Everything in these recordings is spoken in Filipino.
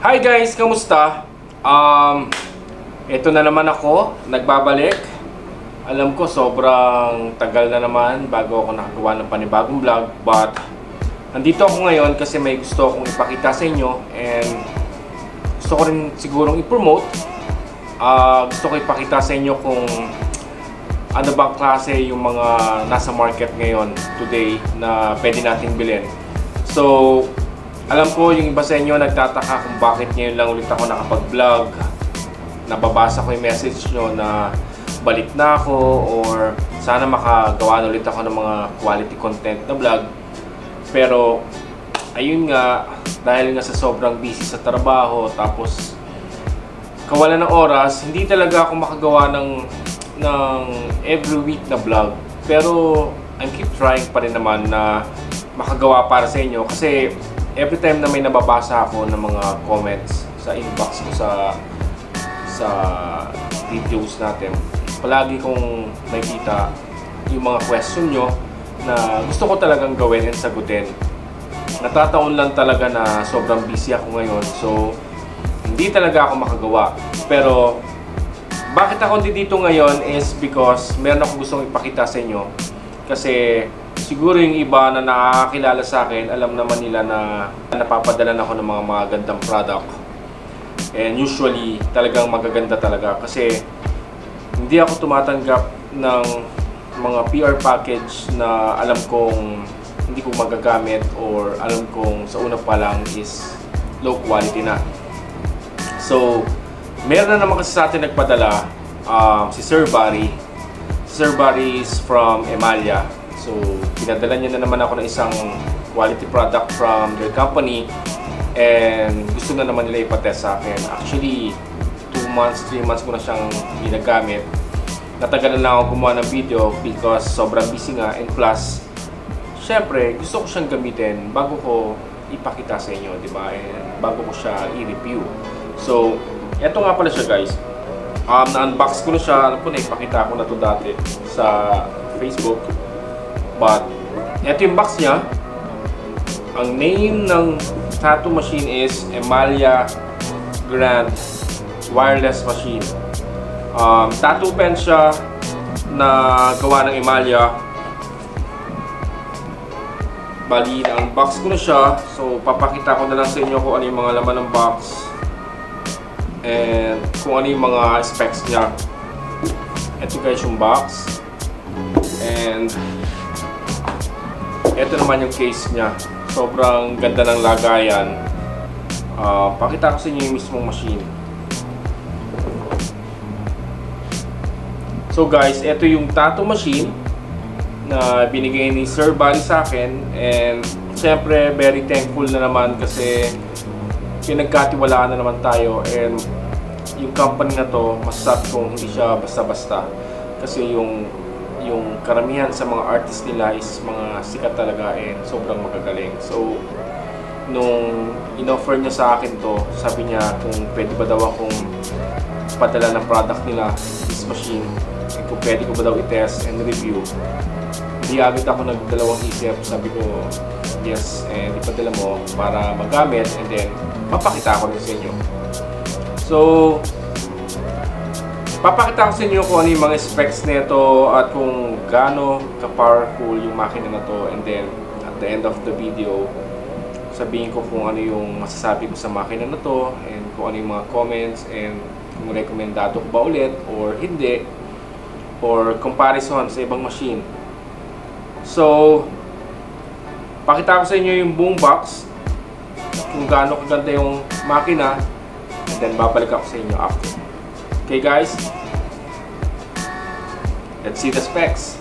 Hi guys, kamusta? Ito na naman ako, nagbabalik. Alam ko sobrang tagal na naman bago ako nakagawa ng panibagong vlog, but nandito ako ngayon kasi may gusto akong ipakita sa inyo and gusto ko rin sigurong i-promote. Gusto ko ipakita sa inyo kung ano bang klase yung mga nasa market ngayon today na pwede nating bilhin. So, alam ko yung iba sa inyo nagtataka kung bakit ngayon lang ulit ako nakapag-vlog. Nababasa ko yung message nyo na balik na ako or sana makagawa na ulit ako ng mga quality content na vlog. Pero ayun nga, dahil nga sa sobrang busy sa trabaho tapos kawalan ng oras, hindi talaga ako makagawa ng every week na vlog. Pero I keep trying pa rin naman na makagawa para sa inyo kasi every time na may nababasa ako ng mga comments sa inbox ko sa videos natin, palagi kong nakikita yung mga question nyo na gusto ko talagang gawin and sagutin. Natataon lang talaga na sobrang busy ako ngayon, so hindi talaga ako makagawa. Pero bakit ako dito ngayon is because meron akong gustong ipakita sa inyo. Kasi siguro yung iba na nakakilala sa akin, alam naman nila na napapadalan ako ng mga magagandang product. And usually, talagang magaganda talaga. Kasi hindi ako tumatanggap ng mga PR package na alam kong hindi ko magagamit or alam kong sa una pa lang is low quality na. So, meron na naman kasi sa atin nagpadala, si Sir Barry. Sir Barry is from Emalia. So, pinadala niya na naman ako ng isang quality product from their company and gusto na naman nila ipatest sa akin. Actually, 2 months, 3 months ko na siyang ginagamit. Natagalan lang ako gumawa ng video because sobrang busy nga and plus, syempre, gusto ko siyang gamitin bago ko ipakita sa inyo, di ba? And bago ko siya i-review. So, eto nga pala siya guys. Na-unbox ko na siya. Alam ko na ipakita ko na to dati sa Facebook. But, ito yung box niya. Ang name ng tattoo machine is Emalia Grand Wireless Machine. Tattoo pen siya na gawa ng Emalia. Bali, na-unbox ko na siya. So, papakita ko na lang sa inyo kung ano yung mga laman ng box and kung ano yung mga specs niya. Ito guys yung box. And ito naman yung case niya. Sobrang ganda ng lagayan. Pakita ko sa inyo yung mismong machine. So guys, ito yung tattoo machine na binigay ni Sir Barry sa akin. And syempre, very thankful na naman kasi pinagkatiwalaan na naman tayo. And yung company na to, masasabi kong hindi siya basta-basta. Kasi yung karamihan sa mga artist nila is mga sikat talaga and sobrang magagaling. So, nung in-offer niya sa akin to, sabi niya kung pwede ba daw akong padala ng product nila, this machine, and kung pwede ko ba daw i-test and review. Hindi agad ako nagdalawang isip. Sabi ko, yes, and ipadala mo para magamit and then mapakita ko rin sa inyo. So, papakita ko sa inyo kung ano yung mga specs nito at kung gaano ka-powerful yung makina na to, and then at the end of the video sabihin ko kung ano yung masasabi ko sa makina na to and kung ano yung mga comments and kung rekomendado ko ba ulit or hindi or comparison sa ibang machine. So, pakita ko sa inyo yung buong box kung gaano kaganda yung makina and then babalik ako sa inyo after. Okay guys, let's see the specs.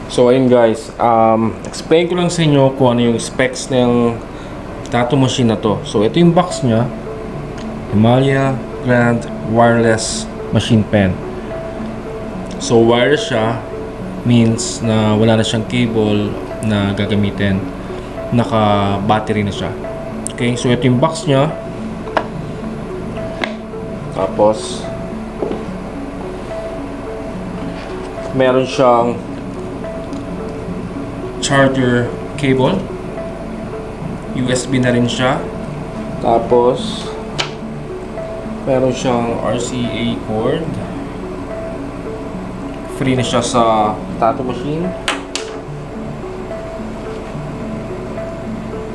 So ayun guys, explain ko lang sa inyo kung ano yung specs ng tattoo machine na to. So ito yung box nya, Emalia Grand Wireless Machine Pen. So wireless siya, means na wala na siyang cable na gagamitin. naka-battery na siya. Okay, so ito yung box niya. Tapos meron siyang charger cable, USB na rin siya. Tapos meron siyang RCA cord. Free na siya sa tattoo machine.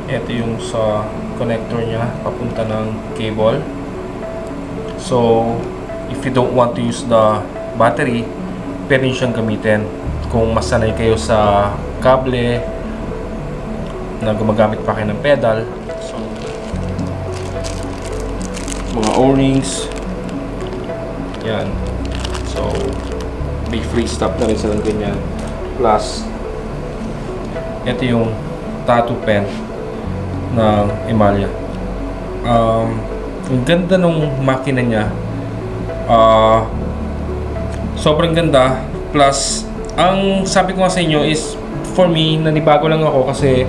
Ito yung sa connector niya papunta ng cable. So if you don't want to use the battery, pwede siyang gamitin kung masanay kayo sa kable na gumagamit pa kayo ng pedal. So mga O-rings yan, so may free stop na rin silang ganyan. Plus ito yung tattoo pen ng Emalia. Ang ganda nung makina niya, sobrang ganda. Plus ang sabi ko nga sa inyo is, for me, nanibago lang ako kasi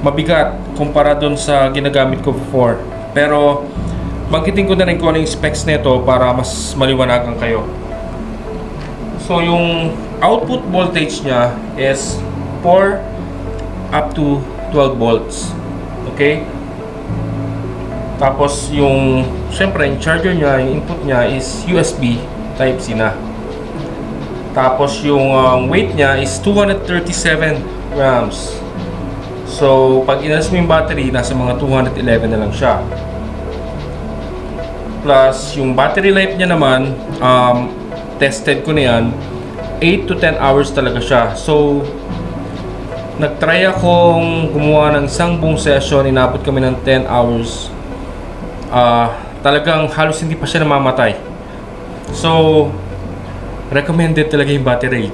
mabigat kumpara dun sa ginagamit ko before. Pero banggitin ko na rin kung ano yung specs nito para mas maliwanagan kayo. So yung output voltage niya is 4 up to 12 volts. Okay? Tapos yung syempre yung charger niya, yung input niya is USB type C na. Tapos yung weight niya is 237 grams. So pag inalis mo yung battery, nasa mga 211 na lang siya. Plus yung battery life niya naman, tested ko na yan, 8 to 10 hours talaga siya. So nagtry akong gumawa ng isang buong session, inabot kami ng 10 hours. Talagang halos hindi pa siya namamatay. So recommended talaga yung battery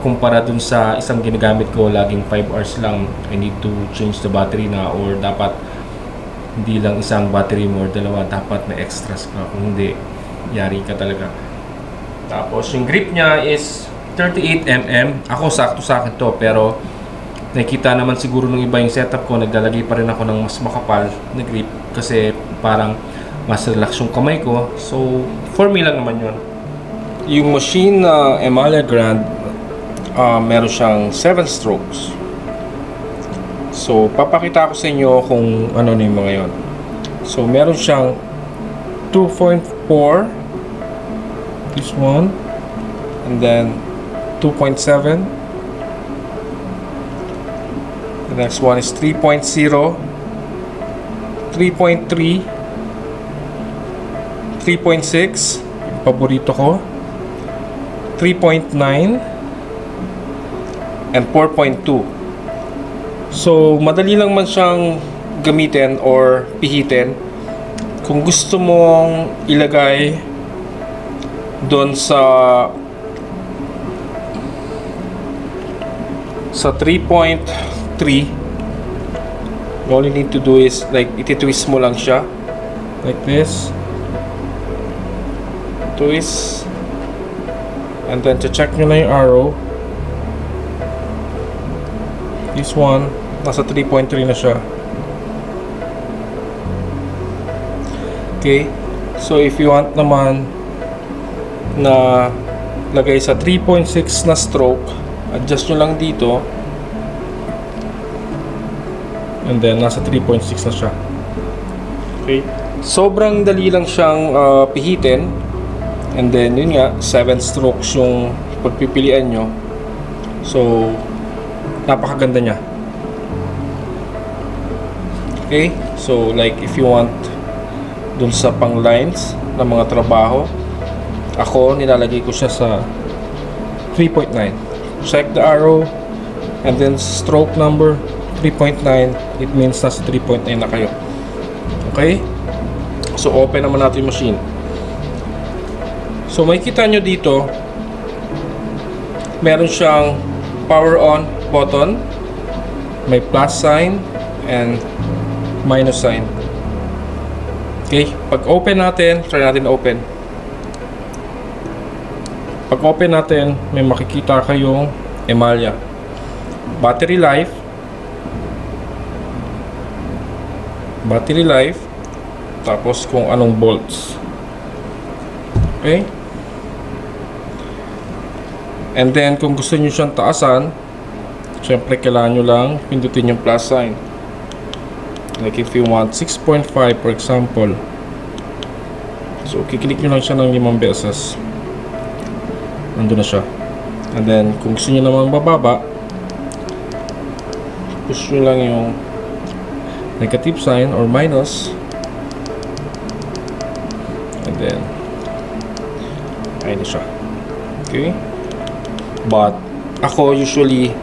kumpara dun sa isang ginagamit ko, laging 5 hours lang. I need to change the battery na, or dapat hindi lang isang battery mo or dalawa, dapat may extras ka, kung hindi yari ka talaga. Tapos yung grip niya is 38mm. Ako sakto sa akin to, pero nakikita naman siguro ng iba yung setup ko, naglalagay pa rin ako ng mas makapal na grip kasi parang mas relax yung kamay ko. So for me lang naman yun. Yung machine na Emalia Grand, meron siyang 7 strokes. So papakita ko sa inyo kung ano na yung mga yun. So meron siyang 2.4, this one, and then 2.7. The next one is 3.0, 3.3, 3.6, paborito ko, 3.9, and 4.2. So madali lang man siyang gamitin or pihitin kung gusto mong ilagay doon sa 3.3. All you need to do is like iti-twist mo lang siya like this, twist, and then check nyo na yung arrow. This one nasa 3.3 na siya. Okay, so if you want naman na lagay sa 3.6 na stroke, adjust nyo lang dito, and then nasa 3.6 na siya. Okay, sobrang dali lang siyang pihitin, and then yun nga, 7 strokes yung pagpipilian nyo. So napakaganda niya. Okay, so like if you want dun sa pang lines ng mga trabaho, ako nilalagay ko siya sa 3.9. Check the arrow and then stroke number 3.9, it means nasa 3.9 na kayo. Okay, so open naman natin yung machine. So makikita nyo dito, meron siyang power on button, may plus sign and minus sign. Okay, pag open natin, try natin open. Pag open natin, may makikita kayong Emalia battery life, battery life, tapos kung anong bolts. Okay? And then kung gusto niyo siyang taasan, syempre kailangan nyo lang pindutin yung plus sign. Like if you want 6.5 for example, so kiklik nyo lang siya ng 5 beses, nandun na siya. And then kung gusto nyo naman bababa, push nyo lang yung negative sign or minus, and then ayun na siya. Okay, but ako usually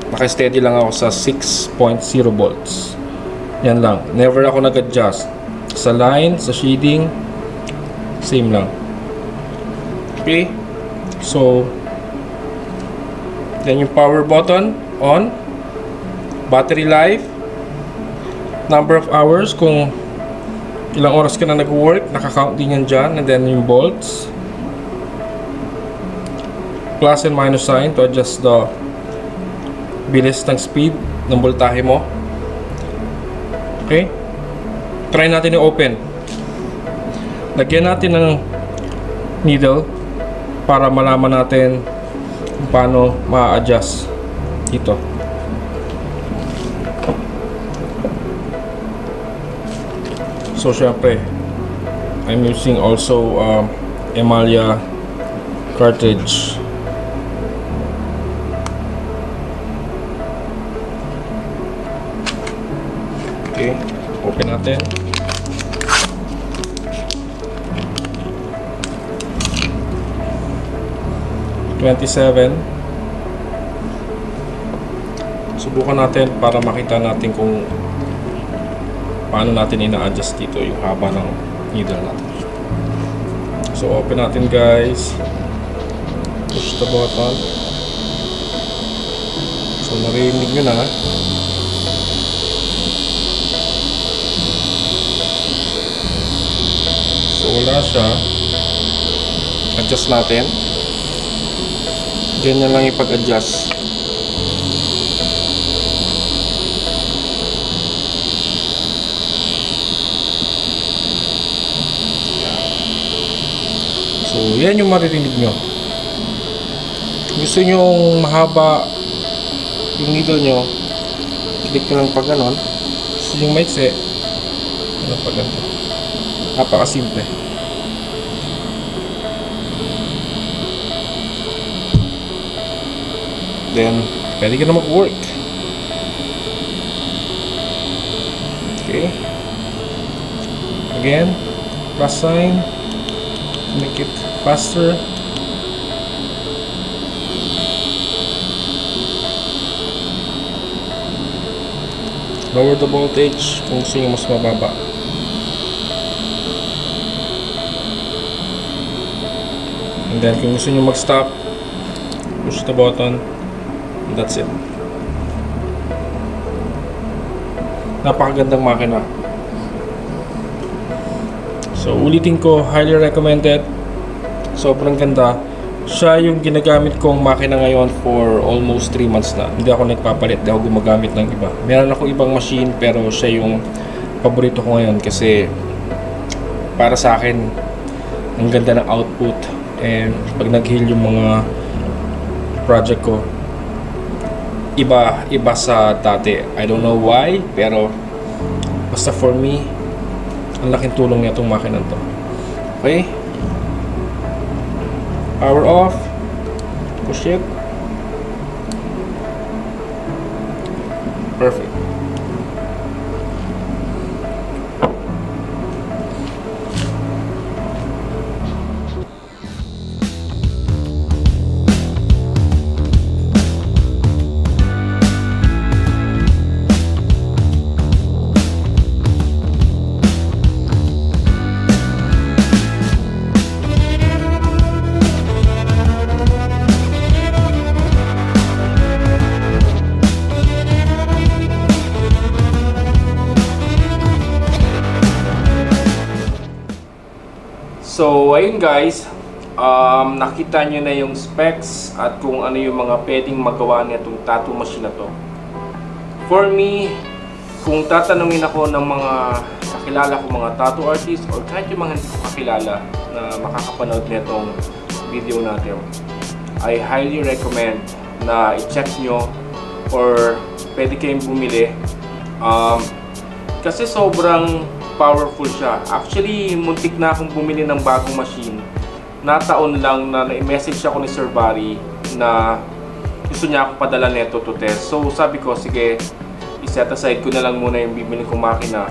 naka-steady lang ako sa 6.0 volts. Yan lang, never ako nag-adjust sa line, sa shading, same lang. Okay, so then yung power button on, battery life, number of hours, kung ilang oras ka na nag-work, nakakount din yan dyan. And then yung volts, plus and minus sign to adjust the bilis ng speed ng voltahe mo. Okay, try natin i-open. Lagyan natin ng needle para malaman natin kung paano ma-adjust dito. So syempre, I'm using also Emalia cartridge. Okay, open natin. Subukan natin para makita natin kung paano natin ina-adjust dito yung haba ng needle natin. So open natin guys, push the button. So narinig nyo na, so wala siya. Adjust natin, ganyan lang ipag-adjust. So, yan yung maririnig nyo. Gusto nyo mahaba yung needle nyo, click nyo lang pag ganon. Gusto nyo maiksi, ano pag ganito. Napakasimple. Then, pwede ka na mag-work. Okay. Again, plus sign. Make it faster. Lower the voltage kung gusto nyo mas mababa. And then kung gusto nyo mag-stop, push the button, and that's it. Napakagandang makina. So ulitin ko, highly recommended. Sobrang ganda. Siya yung ginagamit kong makina ngayon for almost 3 months na. Hindi ako nagpapalit, hindi ako gumagamit ng iba. Meron ako ibang machine pero siya yung paborito ko ngayon kasi para sa akin ang ganda ng output, and pag nag-heal yung mga project ko, iba sa dati. I don't know why, pero basta for me, ang laking tulong niya itong makina to. Okay, power off, push it, perfect. So, ayun guys, nakita nyo na yung specs at kung ano yung mga pwedeng magawa nitong tattoo machine na to. For me, kung tatanungin ako ng mga kakilala ko, mga tattoo artist or kahit yung mga hindi ko kakilala na makakapanood nitong video natin, I highly recommend na i-check nyo or pwede kayong bumili kasi sobrang powerful siya. Actually, muntik na akong bumili ng bagong machine. Nataon lang na na-message ako ni Sir Barry na gusto niya akong padala neto to test. So sabi ko, sige, i-set aside ko na lang muna yung bibili kong makina.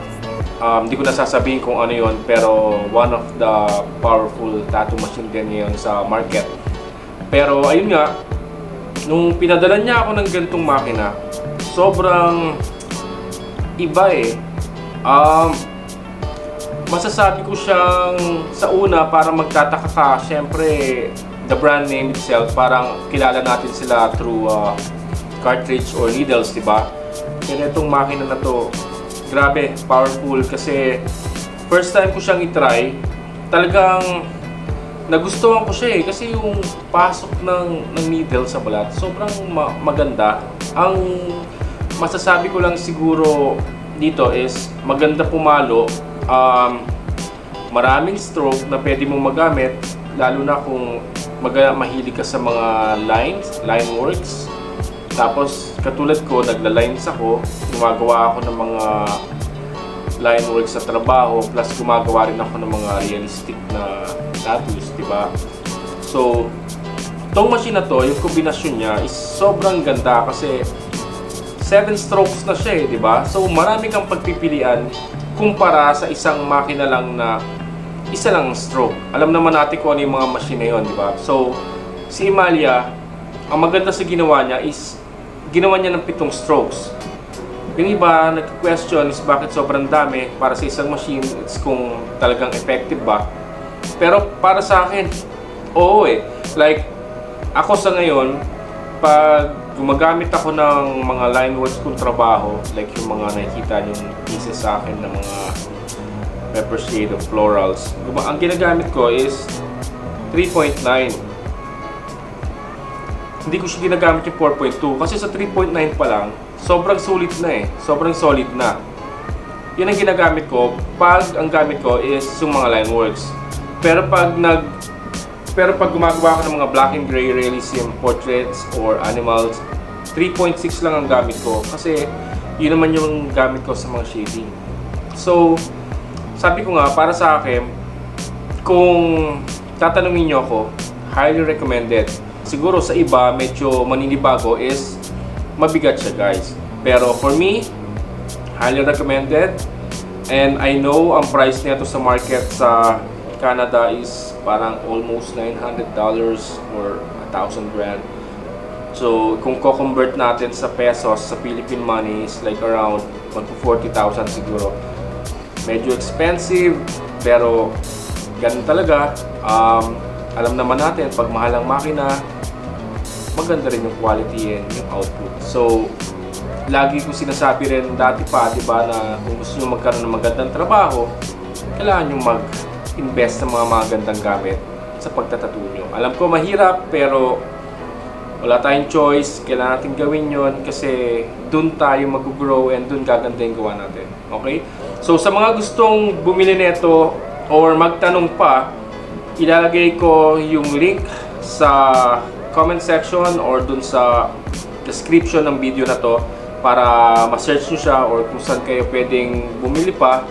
Hindi ko na sasabihin kung ano yon, pero one of the powerful tattoo machine din ngayon sa market. Pero ayun nga, nung pinadala niya ako ng ganitong makina, sobrang iba eh. Masasabi ko siyang sa una, para magtataka ka, syempre the brand name itself, parang kilala natin sila through cartridge or needles, diba? Pero itong makina na to, grabe, powerful, kasi first time ko siyang itry, talagang nagustuhan ko siya eh, kasi yung pasok ng needle sa balat, sobrang maganda. Ang masasabi ko lang siguro dito is maganda pumalo, maraming stroke na pwede mong magamit, lalo na kung mahilig ka sa mga line works. Tapos katulad ko, nagla-lines ako, gumagawa ako ng mga line works sa trabaho, plus gumagawa rin ako ng mga realistic na tattoos, diba? So, itong machine na to, yung kombinasyon niya is sobrang ganda kasi 7 strokes na siya eh, diba? So, marami kang pagpipilian kumpara sa isang makina lang na isa lang stroke. Alam naman natin kung ano yung mga machine na yun, diba? So, si Emalia, ang maganda sa ginawa niya is ginawa niya ng 7 strokes. Yung iba, nag-question is bakit sobrang dami para sa isang machine, it's kung talagang effective ba. Pero para sa akin, oo eh. Like, ako sa ngayon, pag gumagamit ako ng mga line works kong trabaho, like yung mga nakikita yung pieces sa akin ng mga pepper shade of florals, ang ginagamit ko is 3.9. Hindi ko siya ginagamit yung 4.2 kasi sa 3.9 pa lang, sobrang sulit na eh. Sobrang solid na. Yun ang ginagamit ko pag ang gamit ko is yung mga line works. Pero pag gumagawa ko ng mga black and gray realism portraits or animals, 3.6 lang ang gamit ko kasi yun naman yung gamit ko sa mga shading. So, sabi ko nga, para sa akin, kung tatanungin nyo ako, highly recommended. Siguro sa iba, medyo maninibago is mabigat siya, guys. Pero for me, highly recommended. And I know ang price nito sa market sa Canada is parang almost $900 or 1,000 grand. So, kung ko-convert natin sa pesos, sa Philippine money is like around 40,000 siguro. Medyo expensive, pero ganun talaga. Alam naman natin, pag mahal ang makina, maganda rin yung quality and yung output. So, lagi ko sinasabi rin dati pa, diba, na kung gusto nyo magkaroon ng magandang trabaho, kailangan nyo mag-invest sa mga magandang gamit sa pagtatattoo nyo. Alam ko mahirap, pero wala tayong choice. Kailangan natin gawin yon kasi dun tayo mag-grow and dun gaganda yung gawa natin. Okay? So, sa mga gustong bumili nito or magtanong pa, ilalagay ko yung link sa comment section or dun sa description ng video na to para ma-search nyo siya or kung saan kayo pwedeng bumili pa.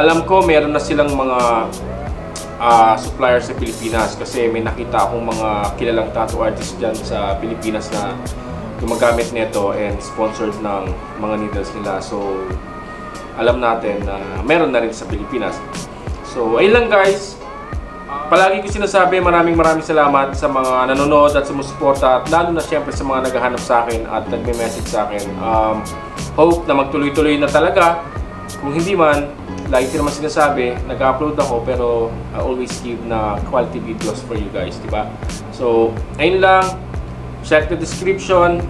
Alam ko meron na silang mga supplier sa Pilipinas kasi may nakita akong mga kilalang tattoo artist dyan sa Pilipinas na gumagamit nito and sponsored ng mga needles nila. So, alam natin na meron na rin sa Pilipinas. So, ayun lang guys. Palagi ko sinasabi, maraming salamat sa mga nanonood at sumusuporta at lalo na syempre sa mga naghahanap sa akin at nagme-message sa akin. Hope na magtuloy-tuloy na talaga. Kung hindi man, lagi ko naman sinasabi, nag-upload ako pero I always give na quality videos for you guys, diba? So, ayun lang. Check the description.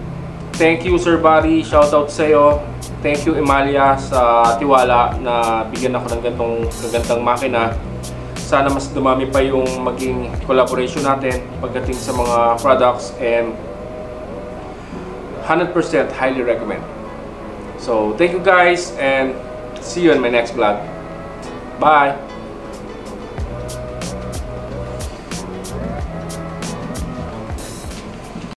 Thank you Sir Barry, shoutout sa'yo. Thank you Emalia sa tiwala na bigyan ako ng gantong makina. Sana mas dumami pa yung maging collaboration natin pagdating sa mga products and 100% highly recommend. So thank you guys and see you in my next vlog. Bye!